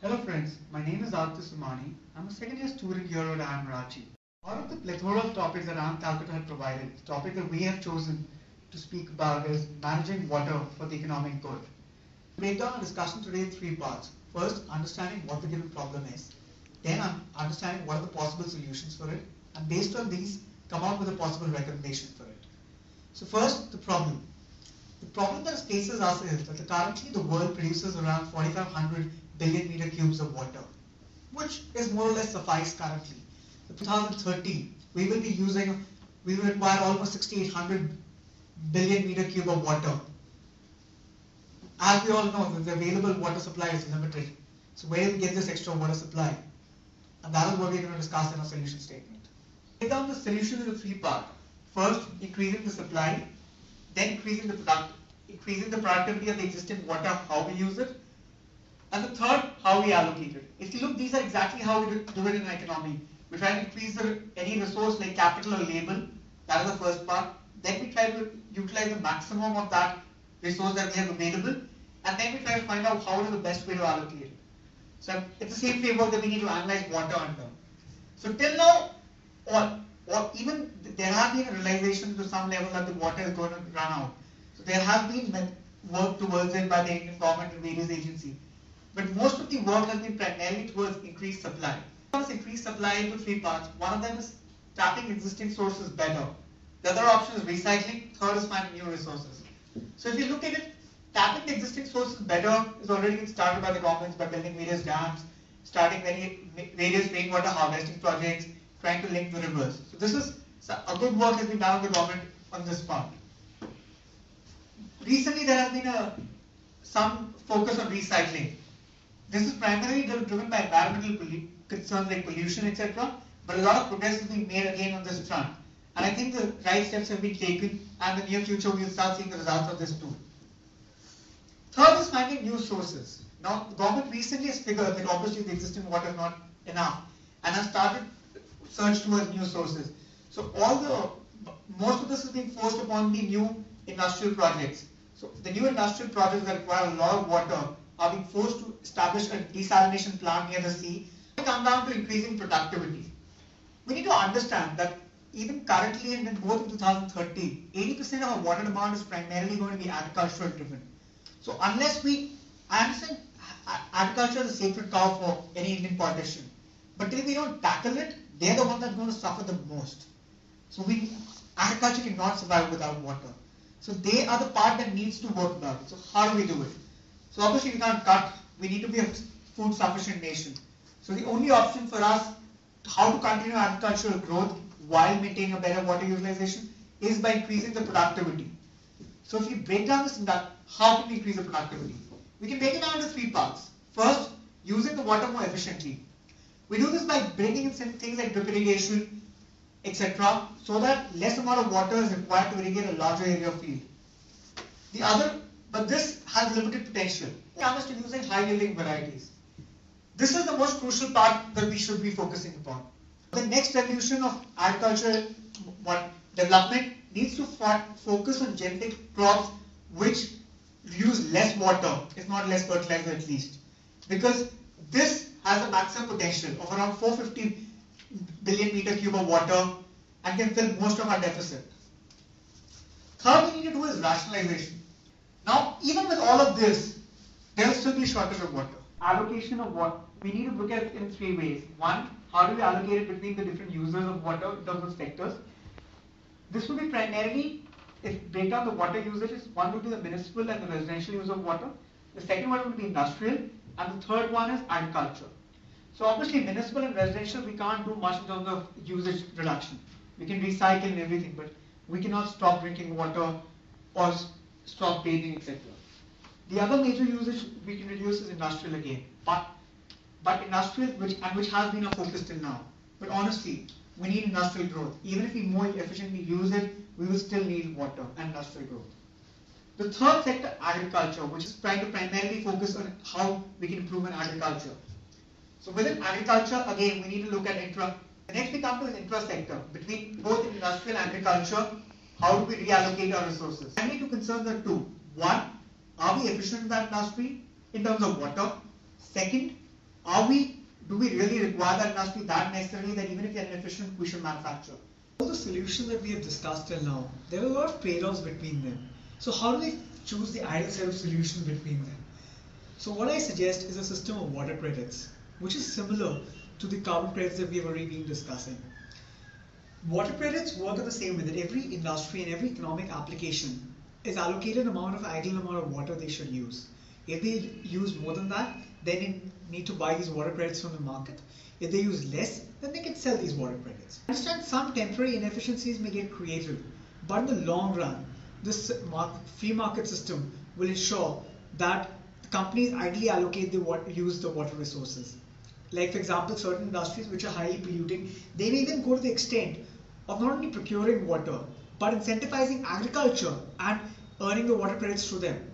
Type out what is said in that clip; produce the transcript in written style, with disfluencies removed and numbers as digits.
Hello friends, my name is Aditya Sumani. I'm a second year student here at IIM Ranchi. Out of the plethora of topics that IIM Calcutta had provided, the topic that we have chosen to speak about is managing water for the economic good. We break down our discussion today in three parts. First, understanding what the given problem is. Then, understanding what are the possible solutions for it. And based on these, come out with a possible recommendation for it. So first, the problem. The problem that faces us is that currently the world produces around 4,500 billion meter cubes of water, which is more or less suffice currently. In 2030, we will require almost 6,800 billion meter cube of water. As we all know, the available water supply is limited. So where do we get this extra water supply? And that is what we're going to discuss in our solution statement. Break down the solution into three parts. First, increasing the supply, then increasing the productivity of the existing water, how we use it, and the third, how we allocate it. If you look, these are exactly how we do it in an economy. We try to increase any resource like capital or labor, that is the first part. Then we try to utilize the maximum of that resource that we have available, and then we try to find out how is the best way to allocate it. So it's the same framework that we need to analyze water under. So till now, or even there have been a realization to some level that the water is going to run out. So there has been work towards it by the Indian government and various agencies. But most of the work has been primarily towards increased supply. This increased supply into three parts. One of them is tapping existing sources better. The other option is recycling. Third is finding new resources. So if you look at it, tapping the existing sources better is already been started by the governments by building various dams, starting various rainwater harvesting projects, trying to link the rivers. So this is a good work has been done by the government on this part. Recently there has been some focus on recycling. This is primarily driven by environmental concerns like pollution, etc. But a lot of progress is being made again on this front. And I think the right steps have been taken, and in the near future we will start seeing the results of this too. Third is finding new sources. Now, the government recently has figured that obviously the existing water is not enough and has started search towards new sources. So most of this is being forced upon the new industrial projects. So the new industrial projects that require a lot of water are being forced to establish a desalination plant near the sea. We come down to increasing productivity. We need to understand that even currently and in both in 2030, 80% of our water demand is primarily going to be agricultural driven. So unless I understand agriculture is a sacred cow for any Indian politician, but till we don't tackle it, they're the one that's going to suffer the most. So agriculture cannot survive without water. So they are the part that needs to work about it. So how do we do it? So obviously we can't cut, we need to be a food sufficient nation. So the only option for us, how to continue agricultural growth while maintaining a better water utilization, is by increasing the productivity. So if you break down this, how can we increase the productivity? We can break it down into three parts. First, using the water more efficiently. We do this by bringing in things like drip irrigation, etc., so that less amount of water is required to irrigate a larger area of field. But this has limited potential. It comes to using high-yielding varieties. This is the most crucial part that we should be focusing upon. The next evolution of agricultural development needs to focus on genetic crops which use less water, if not less fertilizer at least. Because this has a maximum potential of around 450 billion meter cube of water and can fill most of our deficit. Third we need to do is rationalization. Now, even with all of this, there will still be shortage of water. Allocation of water, we need to look at it in three ways. One, how do we allocate it between the different users of water in terms of sectors? This will be primarily, if break down the water usages, one will be the municipal and the residential use of water. The second one will be industrial, and the third one is agriculture. So obviously municipal and residential, we can't do much in terms of usage reduction. We can recycle and everything, but we cannot stop drinking water or stop bathing, etc. The other major usage we can reduce is industrial again, but industrial, which has been a focus till now. But honestly, we need industrial growth. Even if we more efficiently use it, we will still need water and industrial growth. The third sector, agriculture, which is trying to primarily focus on how we can improve in agriculture. So within agriculture, again, we need to look at The next we come to is intra-sector. Between both industrial and agriculture, how do we reallocate our resources? Primary two concerns are two. One, are we efficient in that industry in terms of water? Second, do we really require that industry that necessarily that even if they're inefficient, we should manufacture? All the solutions that we have discussed till now, there are a lot of trade-offs between them. So how do we choose the ideal set of solutions between them? So what I suggest is a system of water credits, which is similar to the carbon credits that we have already been discussing. Water credits work in the same way that every industry and every economic application is allocated an ideal amount of water they should use. If they use more than that, then they need to buy these water credits from the market. If they use less, then they can sell these water credits. I understand some temporary inefficiencies may get created, but in the long run, this free market system will ensure that companies ideally allocate use the water resources. Like for example, certain industries which are highly polluting, they may even go to the extent of not only procuring water, but incentivizing agriculture and earning the water credits through them.